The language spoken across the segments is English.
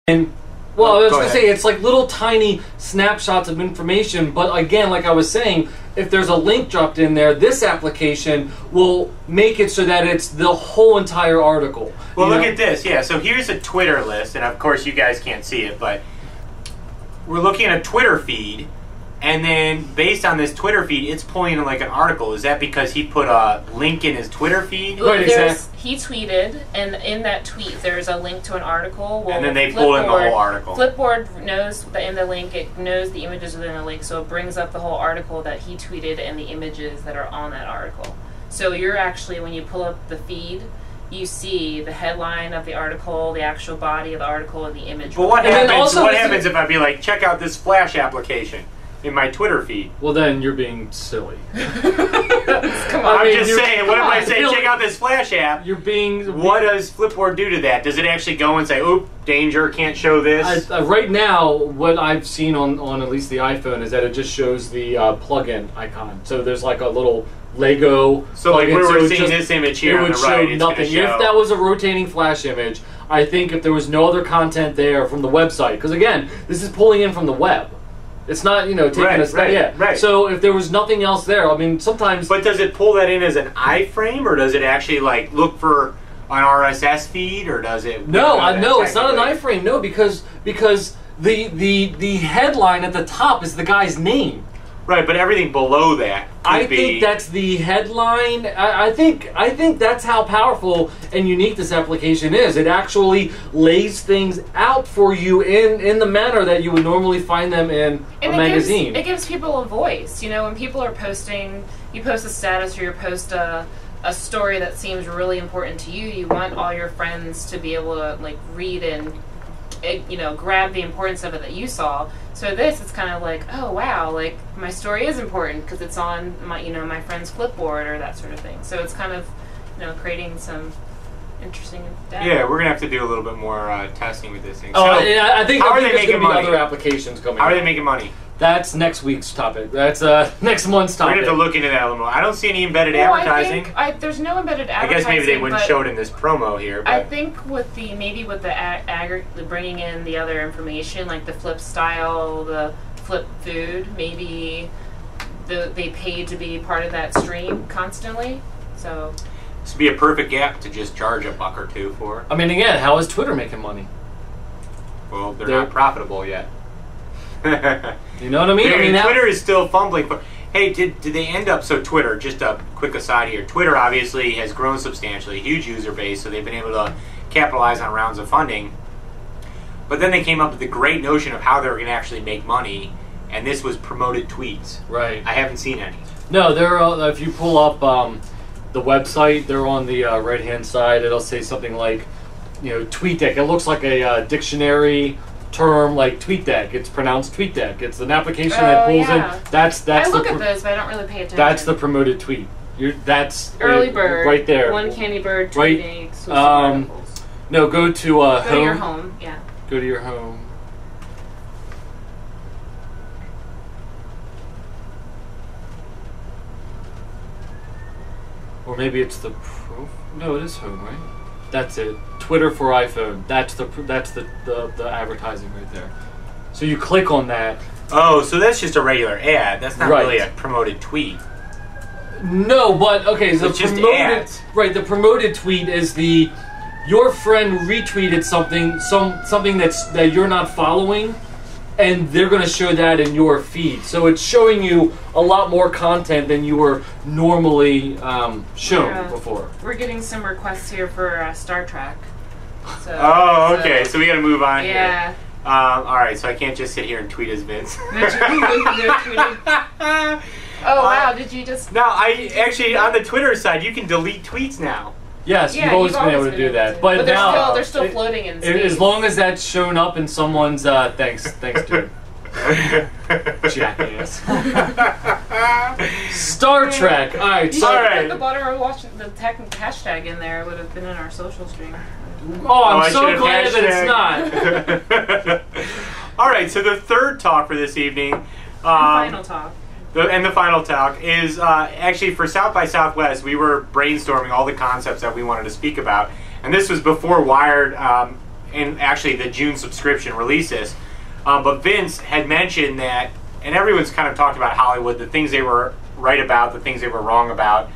And well, I was going to say, it's like little tiny snapshots of information, but again, like I was saying, if there's a link dropped in there, this application will make it so that it's the whole entire article. Well, look at this. Yeah, so here's a Twitter list, and of course you guys can't see it, but we're looking at a Twitter feed, and then based on this Twitter feed, it's pulling in like an article. Is that because he put a link in his Twitter feed? Right, exactly. He tweeted, and in that tweet there's a link to an article. Well, and then they pull in the whole article. Flipboard knows that in the link, it knows the images within the link, so it brings up the whole article that he tweeted and the images that are on that article. So you're actually, when you pull up the feed, you see the headline of the article, the actual body of the article, and the image. But what happens if I be like, check out this Flash application in my Twitter feed? Well, then you're being silly. Come on, I'm just saying, what if I say, check out this Flash app? You're being... What does Flipboard do to that? Does it actually go and say, oop, danger, can't show this? Right now, what I've seen on at least the iPhone is that it just shows the plugin icon. So there's like a little Lego. So like we're seeing this image here on the right, it's nothing. If that was a rotating Flash image, I think if there was no other content there from the website, because again, this is pulling in from the web. It's not, taking a step. Right. So if there was nothing else there, I mean, sometimes... But does it pull that in as an iframe, or does it actually, like, look for an RSS feed, or does it... No, it's not an iframe, no, because the headline at the top is the guy's name. Right, but everything below that I think that's the headline. I think that's how powerful and unique this application is. It actually lays things out for you in the manner that you would normally find them in a magazine. It gives people a voice. When people are posting, you post a status or you post a story that seems really important to you. You want all your friends to be able to like read and grab the importance of it that you saw. So it's kind of like, oh wow, like my story is important because it's on my my friend's Flipboard or that sort of thing. So it's kind of creating some interesting data. Yeah, we're gonna have to do a little bit more testing with this thing. Oh, I think how are they making money? Other applications coming. How are they making money? That's next week's topic. That's next month's topic. We're gonna have to look into that a little more. I don't see any embedded advertising. There's no embedded advertising. I guess maybe they wouldn't show it in this promo here. But I think with the bringing in the other information, like the Flip style, the Flip food, maybe they paid to be part of that stream constantly. So this would be a perfect gap to just charge $1 or $2 for. I mean, again, how is Twitter making money? Well, they're not profitable yet. You know what I mean? Twitter is still fumbling. Hey, did they end up... So Twitter, just a quick aside here. Twitter obviously has grown substantially, huge user base, so they've been able to capitalize on rounds of funding. But then they came up with the great notion of how they were going to actually make money, and this was promoted tweets. Right. I haven't seen any. No, if you pull up the website, they're on the right-hand side. It'll say something like, TweetDeck. It looks like a dictionary term like TweetDeck. It's pronounced TweetDeck. It's an application that pulls in. That's I look at those, but I don't really pay attention. That's the promoted tweet. That's early bird right there. One candy bird tweeting. No, go to go home. to your home. Yeah. Go to your home. Or maybe it's the No, it is home, right? That's it. Twitter for iPhone. That's the advertising right there. So you click on that. Oh, so that's just a regular ad. That's not really a promoted tweet. No, but okay, so it's just ads. Right, the promoted tweet is your friend retweeted something that you're not following, and they're going to show that in your feed. So it's showing you a lot more content than you were normally shown before. We're getting some requests here for Star Trek. So, okay. So we got to move on here. Yeah. All right, so I can't just sit here and tweet as Vince. Oh, wow, did you just... No, I actually, on the Twitter side, you can delete tweets now. Yes, you've always been able to do that. But now, they're still floating in space. As long as that's shown up in someone's... thanks, dude. Jackass. Star Trek. All right, you should put the bottom watching the hashtag in there. It would have been in our social stream. Oh, I'm so glad that it's not. All right, so the third talk for this evening... and final talk. The final talk is actually for South by Southwest. We were brainstorming all the concepts that we wanted to speak about, and this was before Wired and actually the June subscription released this. But Vince had mentioned that, and everyone's kind of talked about Hollywood, the things they were right about, the things they were wrong about.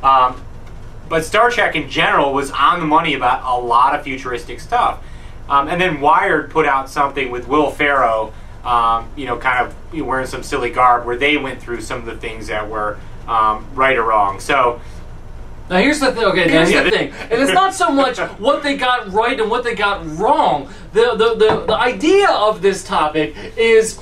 But Star Trek in general was on the money about a lot of futuristic stuff. And then Wired put out something with Will Ferrell, kind of wearing some silly garb, where they went through some of the things that were right or wrong. So now here's the thing. Okay, here's the thing, and it's not so much what they got right and what they got wrong. The idea of this topic is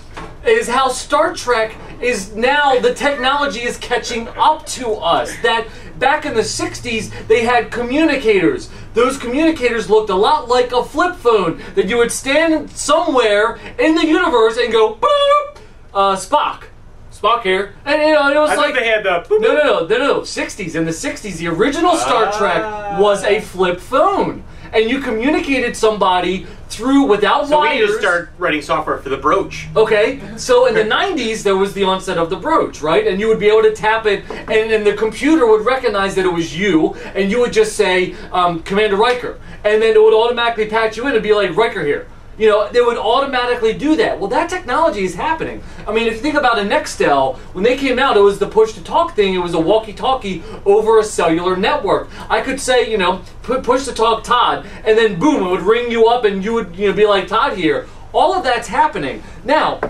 how Star Trek is now, the technology is catching up to us. That back in the 60s, they had communicators. Those communicators looked a lot like a flip phone that you would stand somewhere in the universe and go, boop, Spock here. And it was I like, thought they had the boop, no, 60s. In the 60s, the original Star Trek was a flip phone. And you communicated somebody through without so wires. we need to start writing software for the brooch. Okay, so in the 90s, there was the onset of the brooch, right? And you would be able to tap it, and the computer would recognize that it was you, and you would just say, Commander Riker. And then it would automatically patch you in and be like, Riker here. They would automatically do that. Well, that technology is happening. I mean, if you think about a Nextel, when they came out, it was the push-to-talk thing. It was a walkie-talkie over a cellular network. I could say, push-to-talk Todd, and then boom, it would ring you up, and you would be like, Todd here. All of that's happening. Now,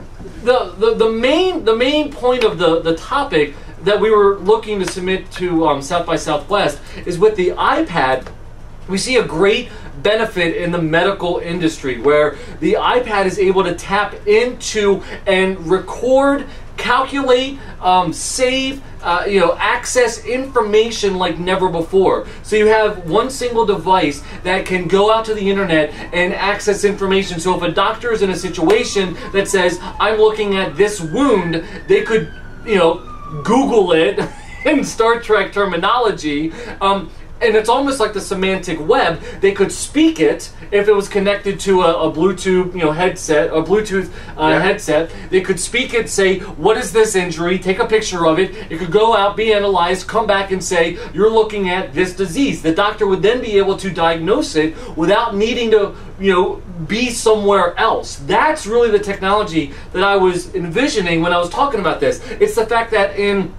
the main point of the topic that we were looking to submit to South by Southwest is with the iPad. We see a great benefit in the medical industry where the iPad is able to tap into and record, calculate, save, access information like never before. So you have one single device that can go out to the internet and access information. So if a doctor is in a situation that says, I'm looking at this wound, they could, Google it in Star Trek terminology. And it's almost like the semantic web. They could speak it if it was connected to a Bluetooth, headset, a Bluetooth headset. They could speak it, say, "What is this injury?" Take a picture of it. It could go out, be analyzed, come back and say, "You're looking at this disease." The doctor would then be able to diagnose it without needing to, be somewhere else. That's really the technology that I was envisioning when I was talking about this. It's the fact that in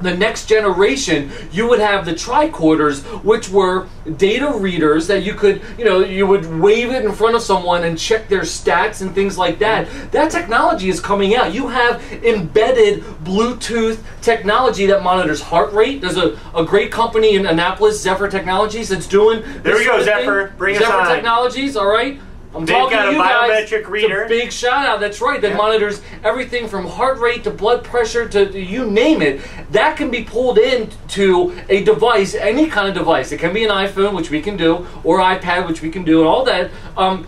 the next generation, you would have the tricorders, which were data readers that you could, you would wave it in front of someone and check their stats and things like that. That technology is coming out. You have embedded Bluetooth technology that monitors heart rate. There's a great company in Annapolis, Zephyr Technologies, that's doing There we go, Zephyr. Bring us on. Zephyr Technologies, all right? I'm They've talking got to a you guys. biometric reader. It's a big shout out. That's right. That monitors everything from heart rate to blood pressure to you name it. That can be pulled into a device, any kind of device. It can be an iPhone, which we can do, or iPad, which we can do, and all that.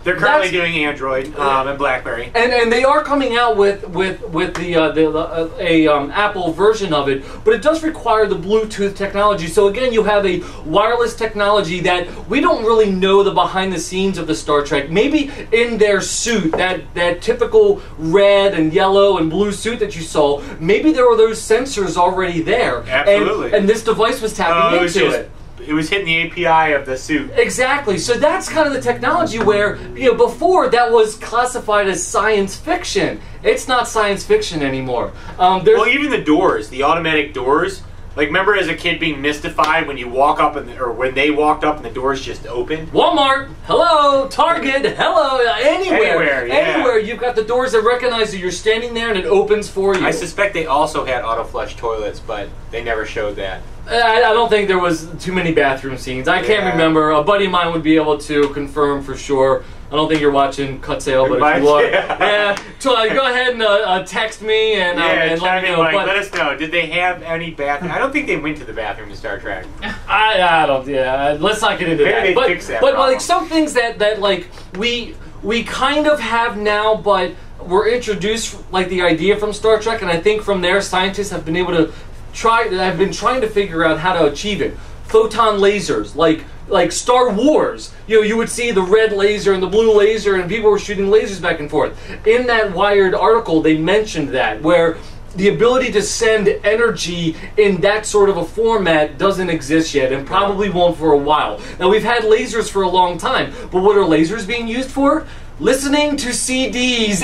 They're currently doing Android and BlackBerry, and they are coming out with the Apple version of it, but it does require the Bluetooth technology. So again, you have a wireless technology that we don't really know the behind the scenes of the Star Trek. Maybe in their suit, that typical red and yellow and blue suit that you saw, maybe there were those sensors already there. Absolutely. And this device was tapping into it. It was hitting the API of the suit. Exactly. So that's kind of the technology where, before that was classified as science fiction. It's not science fiction anymore. Well, even the doors, the automatic doors. Like, remember as a kid being mystified when you walk up or when they walked up and the doors just opened? Walmart, hello. Target, hello. Anywhere, anywhere. You've got the doors that recognize that you're standing there and it opens for you. I suspect they also had auto-flush toilets, but they never showed that. I don't think there was too many bathroom scenes. I can't remember. A buddy of mine would be able to confirm for sure. I don't think you're watching Cut Sale, but if you are, go ahead and text me and let me know. Let us know. Did they have any bathroom? I don't think they went to the bathroom in Star Trek. I don't. Yeah, let's not get into Maybe that. They fix that but problem. like some things that like we kind of have now, but were introduced like the idea from Star Trek, and I think from there scientists have been able to I've been trying to figure out how to achieve it. Photon lasers, like Star Wars. You would see the red laser and the blue laser, and people were shooting lasers back and forth. In that Wired article, they mentioned that, where the ability to send energy in that sort of a format doesn't exist yet, and probably won't for a while. Now, we've had lasers for a long time, but what are lasers being used for? Listening to CDs